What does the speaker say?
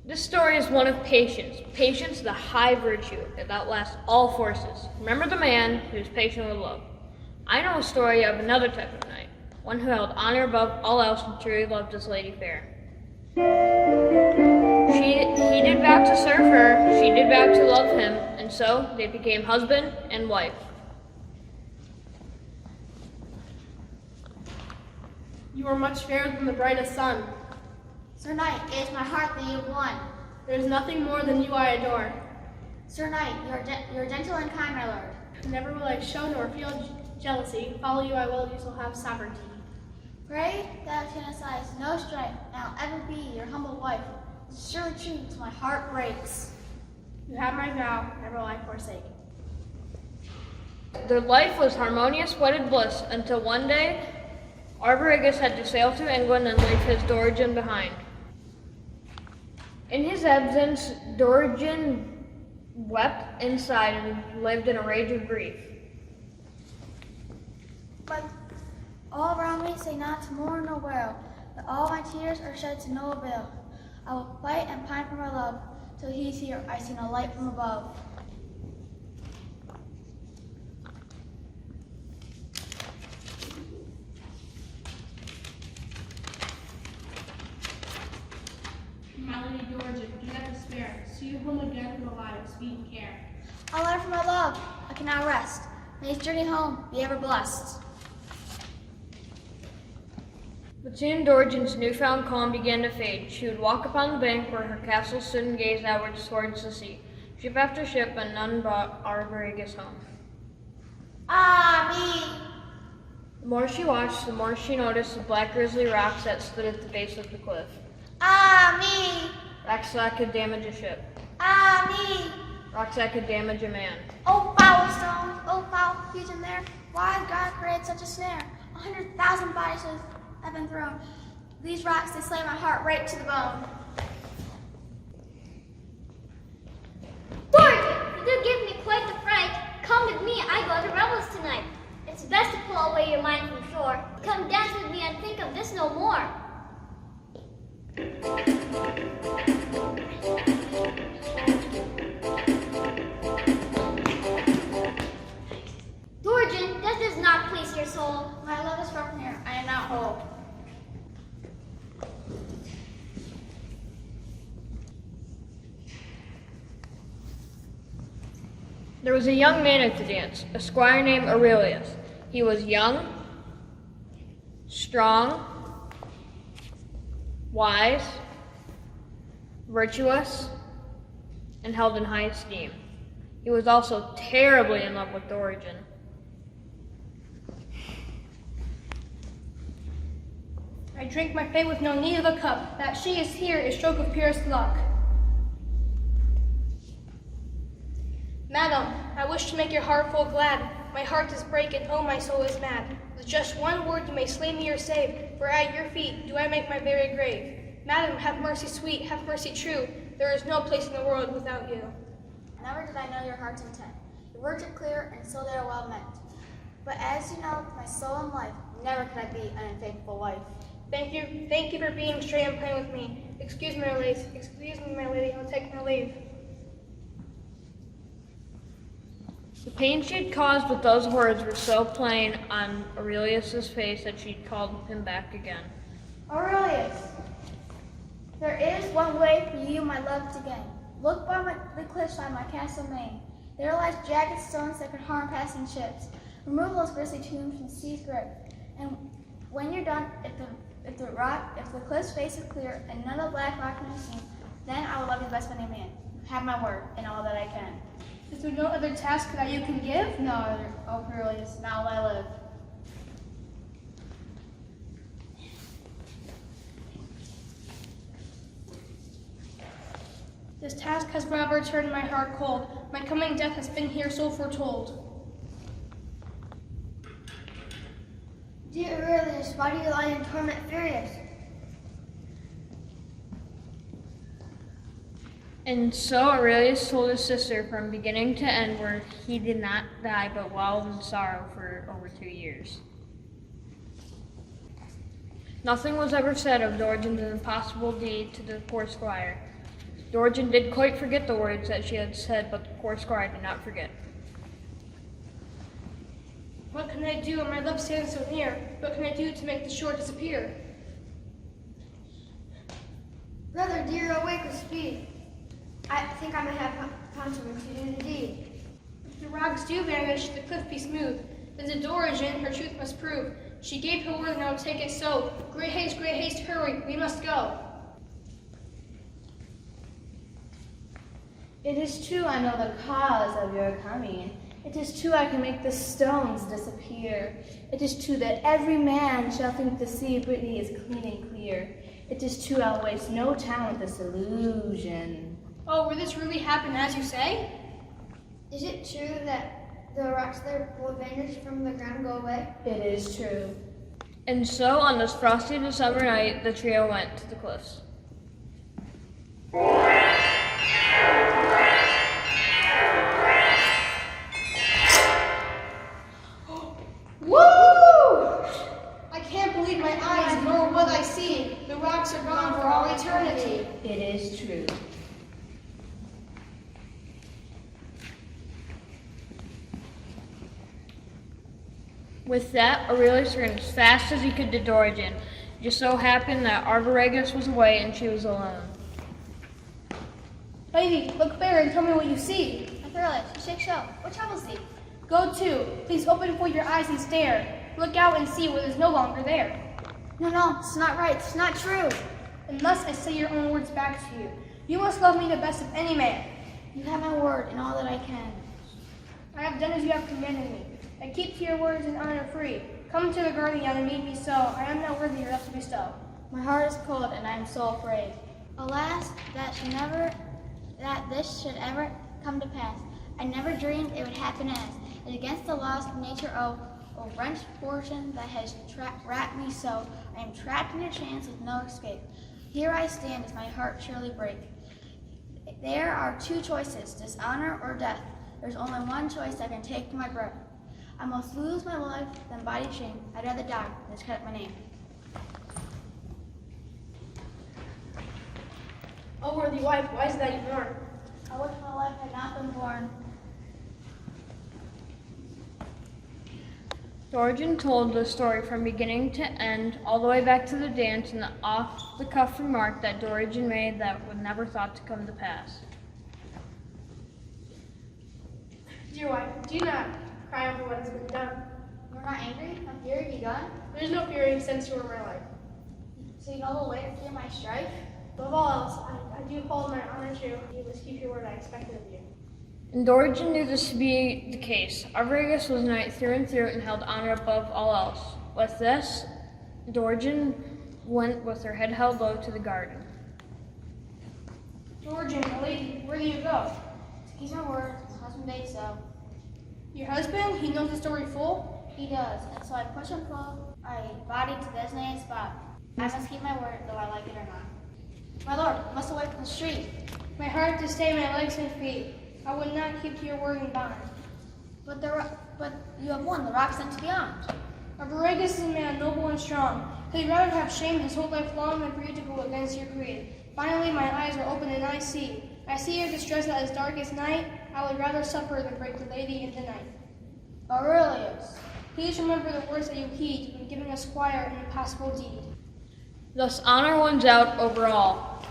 This story is one of patience. Patience, the high virtue that outlasts all forces. Remember the man who is patient with love. I know a story of another type of knight, one who held honor above all else and truly loved his lady fair. He did vow to serve her, she did vow to love him, and so they became husband and wife. You are much fairer than the brightest sun. Sir Knight, it is my heart that you have won. There is nothing more than you I adore. Sir Knight, you are gentle and kind, my lord. Never will I show nor feel jealousy. Follow you I will, you shall have sovereignty. Pray that I can exercise no strength, and I'll ever be your humble wife. It's surely true till my heart breaks. You have my vow, never will I forsake. Their life was harmonious wedded bliss until one day Arviragus had to sail to England and leave his Dorigen behind. In his absence, Dorigen wept inside and lived in a rage of grief. But all around me say not to mourn nor wail, that all my tears are shed to no avail. I will fight and pine for my love, till he's here I see no light from above. My lady Dorigen, do not despair. See you home again from alive, sweet and care. I'll learn from my love, I cannot rest. May his journey home be ever blessed. But soon Dorigen's newfound calm began to fade. She would walk upon the bank where her castle stood and gaze outwards towards the sea. Ship after ship, and none brought Arviragus home. Ah, me! The more she watched, the more she noticed the black grisly rocks that stood at the base of the cliff. Ah, me! Rocks that could damage a ship. Ah, me! Rocks that could damage a man. Oh, foul stones! Oh, foul confusion there! Why has God created such a snare? 100,000 bodies have been thrown. These rocks, they slay my heart right to the bone. Dorigen, you give me quite the fright. Come with me, I go to revels tonight. It's best to pull away your mind from shore. Come dance with me and think of this no more. Dorigen, does this not please your soul? My love is far from here. I am not whole. There was a young man at the dance, a squire named Aurelius. He was young, strong, wise, virtuous, and held in high esteem. He was also terribly in love with Dorigen. I drink my fate with no need of a cup. That she is here is stroke of purest luck. Madam, I wish to make your heart full glad. My heart is break and oh, my soul is mad. With just one word you may slay me or save, for at your feet do I make my very grave. Madam, have mercy sweet, have mercy true. There is no place in the world without you. Never did I know your heart's intent. Your words are clear and so they are well meant. But as you know, my soul and life, never could I be an unfaithful wife. Thank you for being straight and plain with me. Excuse me, my lady, I'll take my leave. The pain she had caused with those words were so plain on Aurelius's face that she called him back again. Aurelius, there is one way for you, my love, to gain. Look by the cliffside, my castle main. There lies jagged stones that could harm passing ships. Remove those grisly tombs from the sea's grip. And when you're done, if the cliff's face is clear and none of the black rock can be seen, then I will love you best by any man. Have my word in all that I can. Is there no other task that you can give? No other, oh Aurelius, now will I live. This task has forever turned my heart cold. My coming death has been here so foretold. Dear Aurelius, why do you lie in torment furious? And so Aurelius told his sister from beginning to end where he did not die but wallowed in sorrow for over 2 years. Nothing was ever said of Dorigen's impossible deed to the poor squire. Dorigen did quite forget the words that she had said, but the poor squire did not forget. What can I do when my love stands so near? What can I do to make the shore disappear? Brother dear, awake with speed. I think I may have consequence to do the deed. If the rocks do vanish, the cliff be smooth. Then the Dorigen her truth must prove. She gave her word and I will take it so. Great haste, hurry, we must go. It is true I know the cause of your coming. It is true I can make the stones disappear. It is true that every man shall think the sea of Brittany is clean and clear. It is true I'll waste no time with this illusion. Oh, will this really happen as you say? Is it true that the rocks there will vanish from the ground and go away? It is true. And so, on this frosty December night, the trio went to the cliffs. Woo! I can't believe my eyes nor what I see. The rocks are gone for all eternity. It is true. With that, Aurelius ran as fast as he could to Dorigen. It just so happened that Arviragus was away and she was alone. Lady, look fair and tell me what you see. Aurelius, shake so. What troubles thee? Go to. Please open for your eyes and stare. Look out and see what is no longer there. No, it's not right. It's not true. Unless I say your own words back to you. You must love me the best of any man. You have my word and all that I can. I have done as you have commanded me. I keep to your words and honor free. Come to the guardian and meet me so. I am not worthy your love to bestow. My heart is cold and I am so afraid. Alas, that this should ever come to pass. I never dreamed it would happen as it against the laws of nature, oh wrenched fortune that has wrapped me so. I am trapped in a trance with no escape. Here I stand as my heart surely break. There are two choices, dishonor or death. There's only one choice I can take to my breath. I must lose my life than body shame. I'd rather die than to cut my name. Oh, worthy wife, why is that you mourn? I wish my life had not been born. Dorigen told the story from beginning to end, all the way back to the dance and the off-the-cuff remark that Dorigen made that would never thought to come to pass. Dear wife, do not cry over what has been done. You're not angry? No fury begun? There's no fury since you were my life. So you know the way to fear my strife? Above all else, I do hold my honor true. You must keep your word I expected of you. And Dorigen knew this to be the case. Arviragus was a knight through and through and held honor above all else. With this, Dorigen went with her head held low to the garden. Dorigen, my lady, where do you go? To keep my word, my husband bade so. Your husband, he knows the story full? He does, and so I push and pull my body to the designated spot. I must keep my word, though I like it or not. My lord, I must away from the street. My heart to stay, my legs and feet. I would not keep to your word and bond. But you have won, the rock sent to beyond. Arviragus is a man noble and strong. He'd rather have shame his whole life long than for you to go against your creed. Finally, my eyes are open and I see. I see your distress that is dark as night. I would rather suffer than break the lady in the night. Aurelius. Please remember the words that you heed when giving a squire an impossible deed. Thus honor wins out over all.